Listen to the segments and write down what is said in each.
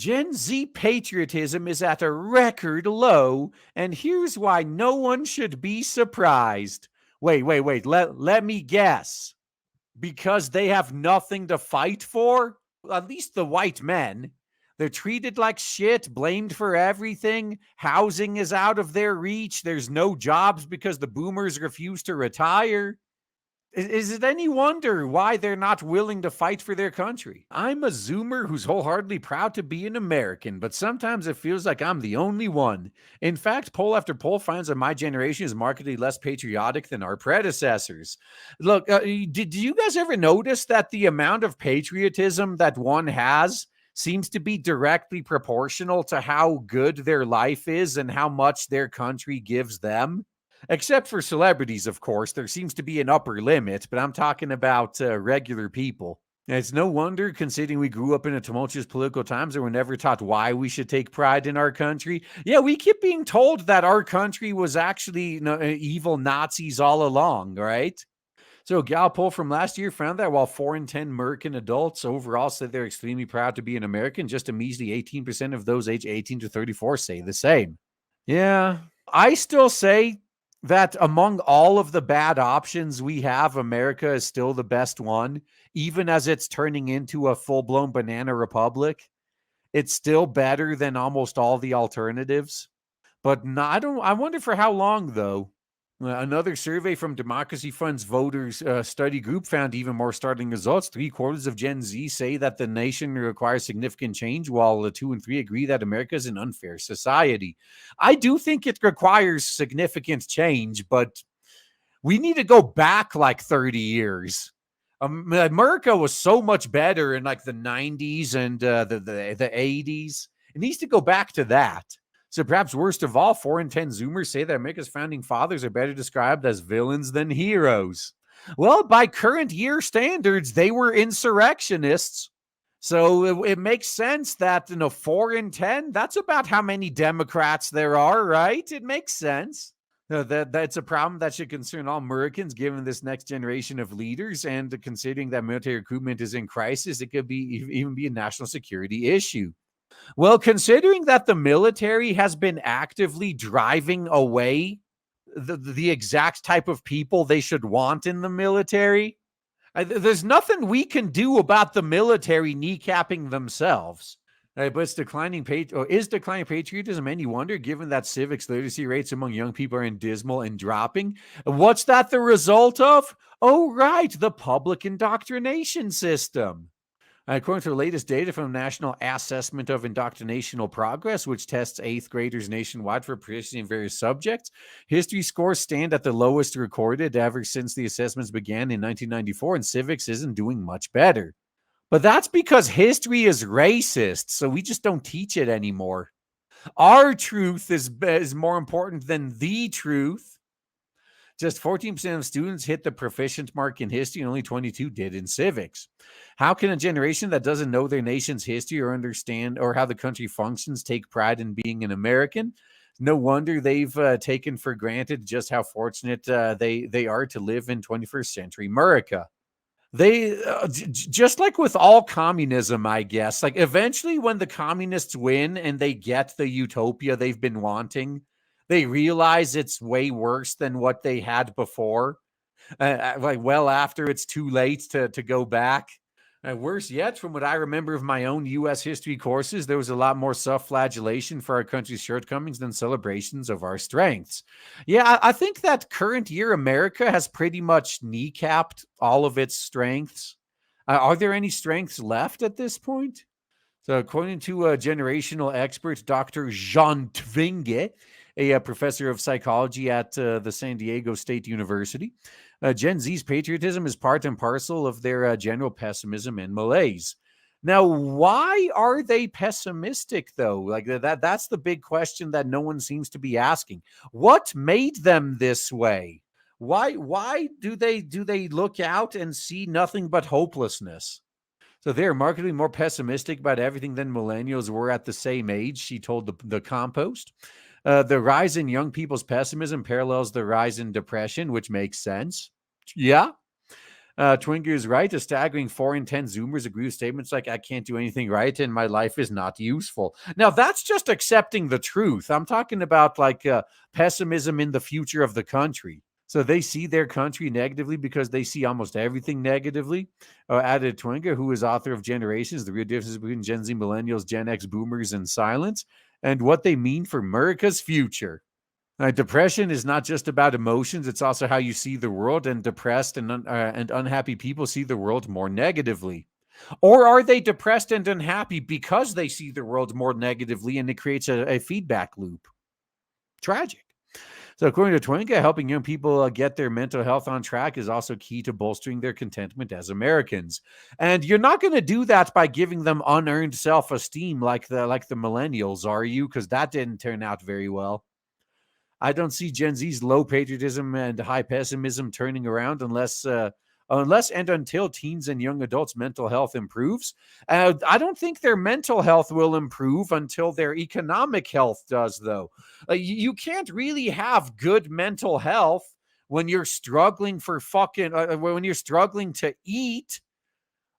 Gen Z patriotism is at a record low, and here's why no one should be surprised. Wait. Let me guess. Because they have nothing to fight for? At least the white men. They're treated like shit, blamed for everything. Housing is out of their reach. There's no jobs because the boomers refuse to retire. Is it any wonder why they're not willing to fight for their country? I'm a Zoomer who's wholeheartedly proud to be an American, but sometimes it feels like I'm the only one. In fact, poll after poll finds that my generation is markedly less patriotic than our predecessors. Look, did you guys ever notice that the amount of patriotism that one has seems to be directly proportional to how good their life is and how much their country gives them? Except for celebrities, of course, there seems to be an upper limit, but I'm talking about regular people. And it's no wonder, considering we grew up in a tumultuous political times and we're never taught why we should take pride in our country. Yeah, we keep being told that our country was actually evil Nazis all along, right? So a Gallup poll from last year found that while 4 in 10 American adults overall said they're extremely proud to be an American, just a measly 18% of those aged 18 to 34 say the same. Yeah, I still say that among all of the bad options we have, America is still the best one, even as it's turning into a full-blown banana republic. It's still better than almost all the alternatives. But no, I wonder for how long, though. Another survey from Democracy Fund's voters study group found even more startling results. 3/4 of Gen Z say that the nation requires significant change, while 2 and 3 agree that America is an unfair society. I do think it requires significant change, but we need to go back like 30 years. America was so much better in like the 90s and the 80s. It needs to go back to that. So perhaps worst of all, 4 in 10 Zoomers say that America's founding fathers are better described as villains than heroes. Well, by current year standards, they were insurrectionists. So it makes sense that 4 in 10, that's about how many Democrats there are, right? It makes sense. That's a problem that should concern all Americans, given this next generation of leaders, and considering that military recruitment is in crisis, it could even be a national security issue. Well, considering that the military has been actively driving away the exact type of people they should want in the military, there's nothing we can do about the military kneecapping themselves. But is declining patriotism any wonder, given that civics literacy rates among young people are dismal and dropping? What's that the result of? Oh, right, the public indoctrination system. According to the latest data from the National Assessment of Indoctrinational Progress, which tests 8th graders nationwide for proficiency in various subjects, history scores stand at the lowest recorded ever since the assessments began in 1994, and civics isn't doing much better. But that's because history is racist, so we just don't teach it anymore. Our truth is more important than the truth. Just 14% of students hit the proficient mark in history, and only 22 did in civics. How can a generation that doesn't know their nation's history or understand or how the country functions take pride in being an American? No wonder they've taken for granted just how fortunate they are to live in 21st century America. They just like with all communism, I guess, like eventually when the communists win and they get the utopia they've been wanting, they realize it's way worse than what they had before. Like well after it's too late to go back. Worse yet, from what I remember of my own U.S. history courses, there was a lot more self-flagellation for our country's shortcomings than celebrations of our strengths. Yeah, I think that current year America has pretty much kneecapped all of its strengths. Are there any strengths left at this point? So according to generational expert Dr. Jean Twenge, a professor of psychology at the San Diego State University, Gen Z's patriotism is part and parcel of their general pessimism and malaise. Now, why are they pessimistic, though? Like that's the big question that no one seems to be asking. What made them this way? Why do they look out and see nothing but hopelessness? So they're markedly more pessimistic about everything than millennials were at the same age, she told the Compost. The rise in young people's pessimism parallels the rise in depression, which makes sense. Yeah. Twinger is right. A staggering 4 in 10 Zoomers agree with statements like, I can't do anything right and my life is not useful. Now, that's just accepting the truth. I'm talking about like pessimism in the future of the country. So they see their country negatively because they see almost everything negatively. Added Twinger, who is author of Generations, the real difference between Gen Z, Millennials, Gen X, Boomers, and Silence, and what they mean for America's future. Depression is not just about emotions; it's also how you see the world. And depressed and unhappy people see the world more negatively. Or are they depressed and unhappy because they see the world more negatively, and it creates a feedback loop? Tragic. So, according to Twinga, helping young people get their mental health on track is also key to bolstering their contentment as Americans. And you're not going to do that by giving them unearned self-esteem like the millennials, are you? Because that didn't turn out very well. I don't see Gen Z's low patriotism and high pessimism turning around unless and until teens and young adults' mental health improves. I don't think their mental health will improve until their economic health does, though. You can't really have good mental health when you're struggling for when you're struggling to eat,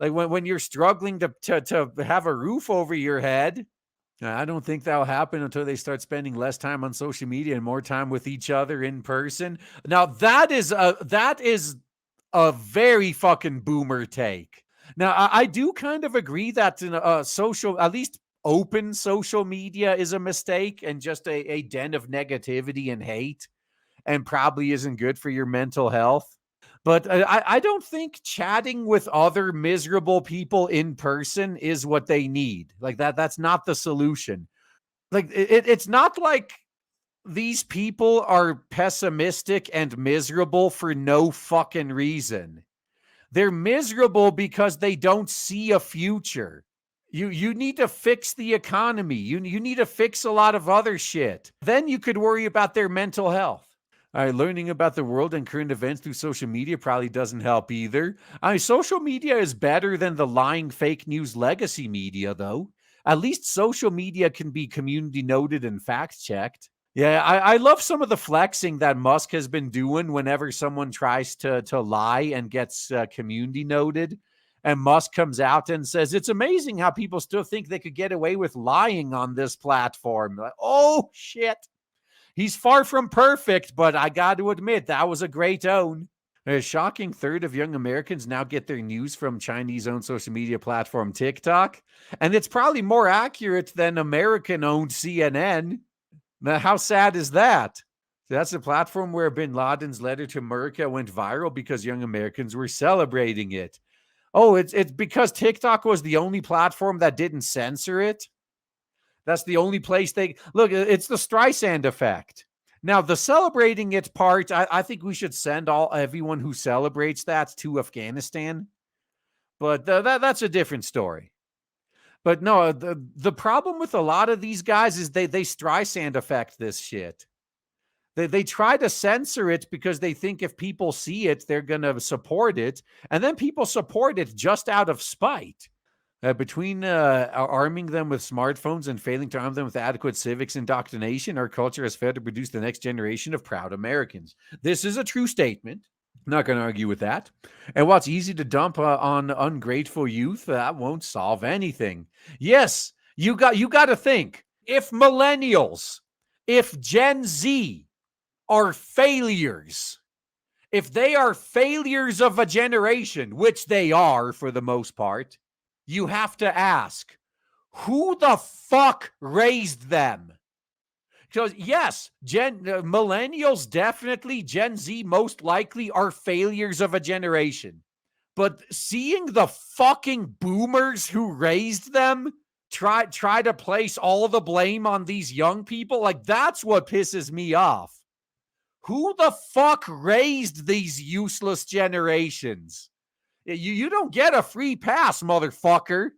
like when you're struggling to have a roof over your head. I don't think that'll happen until they start spending less time on social media and more time with each other in person. Now that is a very fucking boomer take. Now I do kind of agree that social, at least open social media, is a mistake and just a den of negativity and hate, and probably isn't good for your mental health. But I don't think chatting with other miserable people in person is what they need. Like that's not the solution. Like it's not like these people are pessimistic and miserable for no fucking reason. They're miserable because they don't see a future. You need to fix the economy. You need to fix a lot of other shit. Then you could worry about their mental health. All right, learning about the world and current events through social media probably doesn't help either. I mean, social media is better than the lying fake news legacy media, though. At least social media can be community noted and fact checked. Yeah, I love some of the flexing that Musk has been doing whenever someone tries to lie and gets community noted. And Musk comes out and says, it's amazing how people still think they could get away with lying on this platform. Like, oh, shit. He's far from perfect, but I got to admit, that was a great own. A shocking third of young Americans now get their news from Chinese-owned social media platform TikTok. And it's probably more accurate than American-owned CNN. Now, how sad is that? That's the platform where bin Laden's letter to America went viral because young Americans were celebrating it. Oh, it's because TikTok was the only platform that didn't censor it. That's the only place they look. It's the Streisand effect. Now, the celebrating it part, I think we should send everyone who celebrates that to Afghanistan. But that's a different story. But no, the problem with a lot of these guys is they Streisand effect this shit. They try to censor it because they think if people see it, they're going to support it. And then people support it just out of spite. Between arming them with smartphones and failing to arm them with adequate civics indoctrination, our culture has failed to produce the next generation of proud Americans. This is a true statement. Not going to argue with that. And while it's easy to dump on ungrateful youth, that won't solve anything. Yes, you got to think. If millennials, if Gen Z are failures, if they are failures of a generation, which they are for the most part, you have to ask, who the fuck raised them? Because yes, millennials definitely, Gen Z most likely are failures of a generation. But seeing the fucking boomers who raised them try to place all the blame on these young people, like that's what pisses me off. Who the fuck raised these useless generations? You don't get a free pass, motherfucker.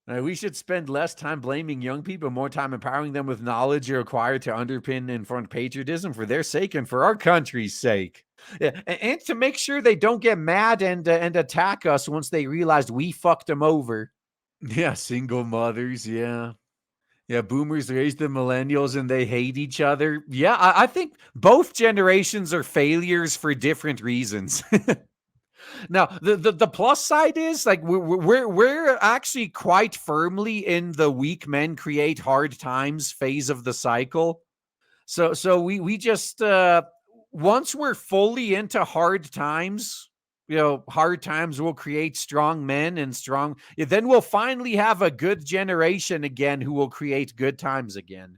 We should spend less time blaming young people, more time empowering them with knowledge required to underpin informed patriotism for their sake and for our country's sake. And to make sure they don't get mad and attack us once they realized we fucked them over. Yeah, single mothers, yeah. Yeah, boomers raised the millennials and they hate each other. Yeah, I think both generations are failures for different reasons. Now, the plus side is like we're actually quite firmly in the weak men create hard times phase of the cycle. So we just once we're fully into hard times, hard times will create strong men and strong. Then we'll finally have a good generation again who will create good times again.